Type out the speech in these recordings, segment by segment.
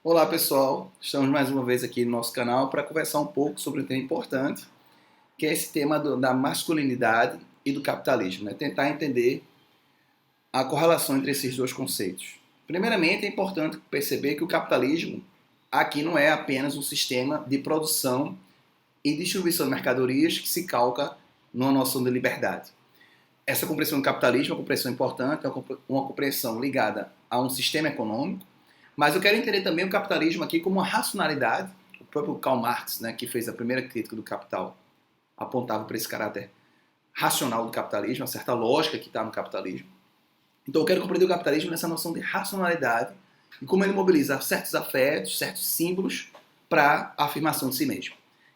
Olá pessoal, estamos mais uma vez aqui no nosso canal para conversar um pouco sobre um tema importante, que é esse tema da masculinidade e do capitalismo, né? Tentar entender a correlação entre esses dois conceitos. Primeiramente, é importante perceber que o capitalismo aqui não é apenas um sistema de produção e distribuição de mercadorias que se calca numa noção de liberdade. Essa compreensão do capitalismo é uma compreensão importante, é uma compreensão ligada a um sistema econômico, mas eu quero entender também o capitalismo aqui como uma racionalidade. O próprio Karl Marx, né, que fez a primeira crítica do Capital, apontava para esse caráter racional do capitalismo, uma certa lógica que está no capitalismo. Então eu quero compreender o capitalismo nessa noção de racionalidade e como ele mobiliza certos afetos, certos símbolos para a afirmação de si mesmo.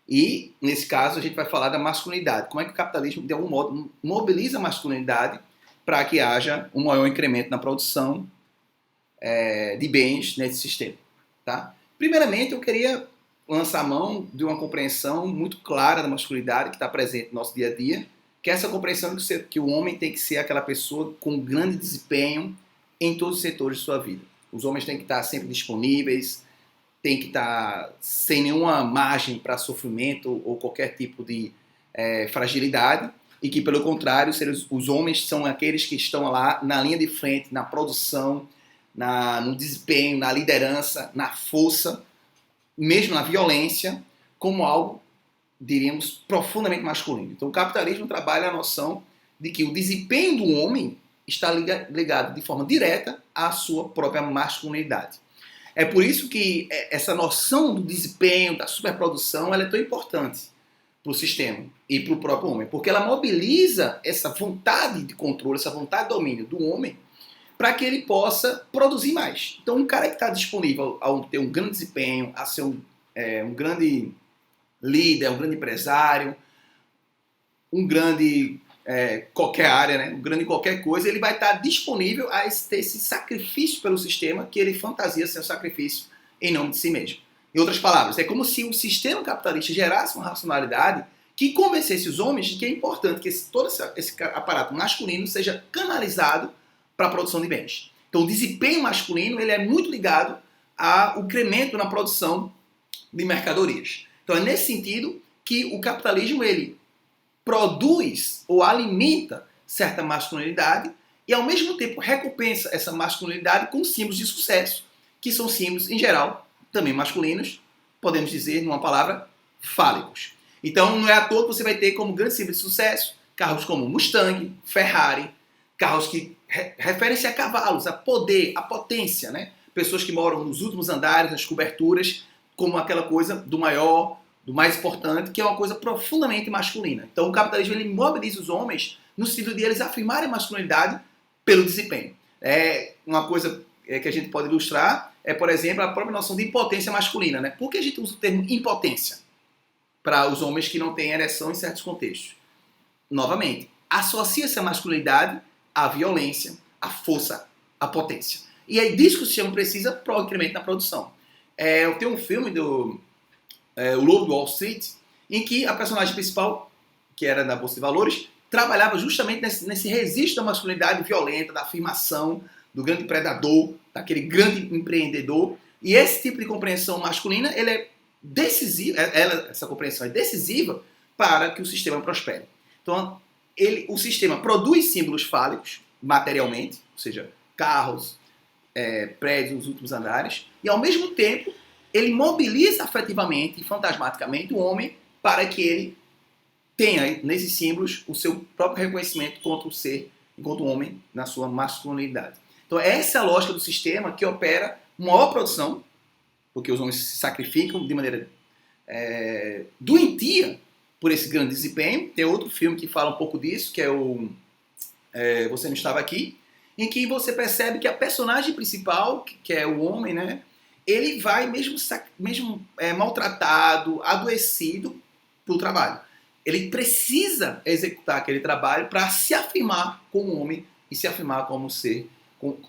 E, nesse caso, a gente vai falar da masculinidade. Como é que o capitalismo, de algum modo, mobiliza a masculinidade para que haja um maior incremento na produção de bens nesse sistema. Tá? Primeiramente, eu queria lançar a mão de uma compreensão muito clara da masculinidade que está presente no nosso dia a dia, que é essa compreensão que o homem tem que ser aquela pessoa com grande desempenho em todos os setores de sua vida. Os homens têm que estar sempre disponíveis, têm que estar sem nenhuma margem para sofrimento ou qualquer tipo de fragilidade, e que, pelo contrário, os homens são aqueles que estão lá na linha de frente, na produção, no desempenho, na liderança, na força, mesmo na violência, como algo, diríamos, profundamente masculino. Então o capitalismo trabalha a noção de que o desempenho do homem está ligado de forma direta à sua própria masculinidade. É por isso que essa noção do desempenho, da superprodução, ela é tão importante para o sistema e para o próprio homem, porque ela mobiliza essa vontade de controle, essa vontade de domínio do homem para que ele possa produzir mais. Então, um cara que está disponível a ter um grande desempenho, a ser um grande líder, um grande empresário, um grande qualquer área, né? Um grande qualquer coisa, ele vai estar disponível a ter esse sacrifício pelo sistema que ele fantasia ser um sacrifício em nome de si mesmo. Em outras palavras, é como se o sistema capitalista gerasse uma racionalidade que convencesse os homens de que é importante que todo esse aparato masculino seja canalizado para a produção de bens. Então, o desempenho masculino ele é muito ligado ao incremento na produção de mercadorias. Então, é nesse sentido que o capitalismo ele produz ou alimenta certa masculinidade e, ao mesmo tempo, recompensa essa masculinidade com símbolos de sucesso, que são símbolos, em geral, também masculinos, podemos dizer, numa palavra, fálicos. Então, não é à toa que você vai ter como grande símbolo de sucesso carros como Mustang, Ferrari, carros que referem-se a cavalos, a poder, a potência, né? Pessoas que moram nos últimos andares, nas coberturas, como aquela coisa do maior, do mais importante, que é uma coisa profundamente masculina. Então o capitalismo ele mobiliza os homens no sentido de eles afirmarem a masculinidade pelo desempenho. Uma coisa que a gente pode ilustrar é, por exemplo, a própria noção de impotência masculina. Né? Por que a gente usa o termo impotência para os homens que não têm ereção em certos contextos? Novamente, associa-se a masculinidade à violência, à força, à potência. E é disso que o sistema precisa para o incremento na produção. Eu tenho um filme do O Lobo de Wall Street, em que a personagem principal, que era da Bolsa de Valores, trabalhava justamente nesse registro da masculinidade violenta, da afirmação, do grande predador, daquele grande empreendedor. E esse tipo de compreensão masculina, ele é decisiva, essa compreensão é decisiva para que o sistema prospere. Então, o sistema produz símbolos fálicos, materialmente, ou seja, carros, prédios nos últimos andares, e ao mesmo tempo ele mobiliza afetivamente e fantasmaticamente o homem para que ele tenha nesses símbolos o seu próprio reconhecimento contra o ser, enquanto homem, na sua masculinidade. Então essa é a lógica do sistema que opera uma maior produção, porque os homens se sacrificam de maneira doentia por esse grande desempenho. Tem outro filme que fala um pouco disso, que é o Você Não Estava Aqui, em que você percebe que a personagem principal, que é o homem, né, ele vai mesmo maltratado, adoecido pelo trabalho. Ele precisa executar aquele trabalho para se afirmar como homem e se afirmar como ser,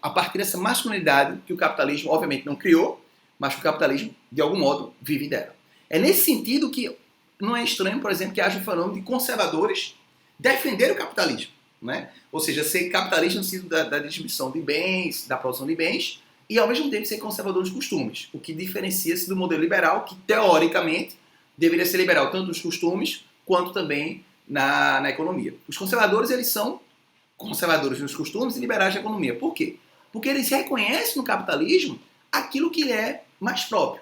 a partir dessa masculinidade que o capitalismo, obviamente, não criou, mas que o capitalismo, de algum modo, vive dela. É nesse sentido que não é estranho, por exemplo, que haja um fenômeno de conservadores defender o capitalismo. Né? Ou seja, ser capitalista no sentido da distribuição de bens, da produção de bens, e ao mesmo tempo ser conservador nos costumes, o que diferencia-se do modelo liberal, que teoricamente deveria ser liberal tanto nos costumes quanto também na economia. Os conservadores, eles são conservadores nos costumes e liberais na economia. Por quê? Porque eles reconhecem no capitalismo aquilo que lhe é mais próprio.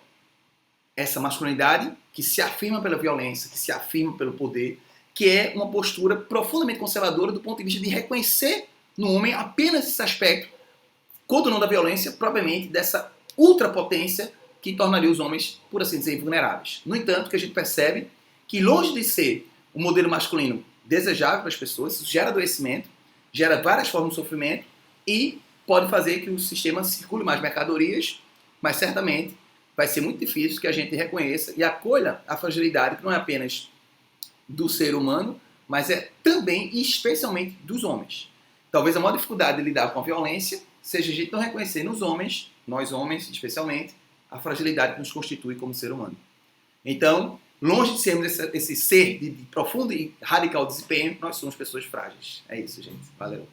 Essa masculinidade que se afirma pela violência, que se afirma pelo poder, que é uma postura profundamente conservadora do ponto de vista de reconhecer no homem apenas esse aspecto, quando não da violência, propriamente dessa ultrapotência que tornaria os homens, por assim dizer, vulneráveis. No entanto, que a gente percebe que longe de ser um modelo masculino desejável para as pessoas, isso gera adoecimento, gera várias formas de sofrimento e pode fazer que o sistema circule mais mercadorias, mas certamente vai ser muito difícil que a gente reconheça e acolha a fragilidade que não é apenas do ser humano, mas é também e especialmente dos homens. Talvez a maior dificuldade de lidar com a violência seja a gente não reconhecer nos homens, nós homens especialmente, a fragilidade que nos constitui como ser humano. Então, longe de sermos esse ser de profundo e radical desempenho, nós somos pessoas frágeis. É isso, gente. Valeu.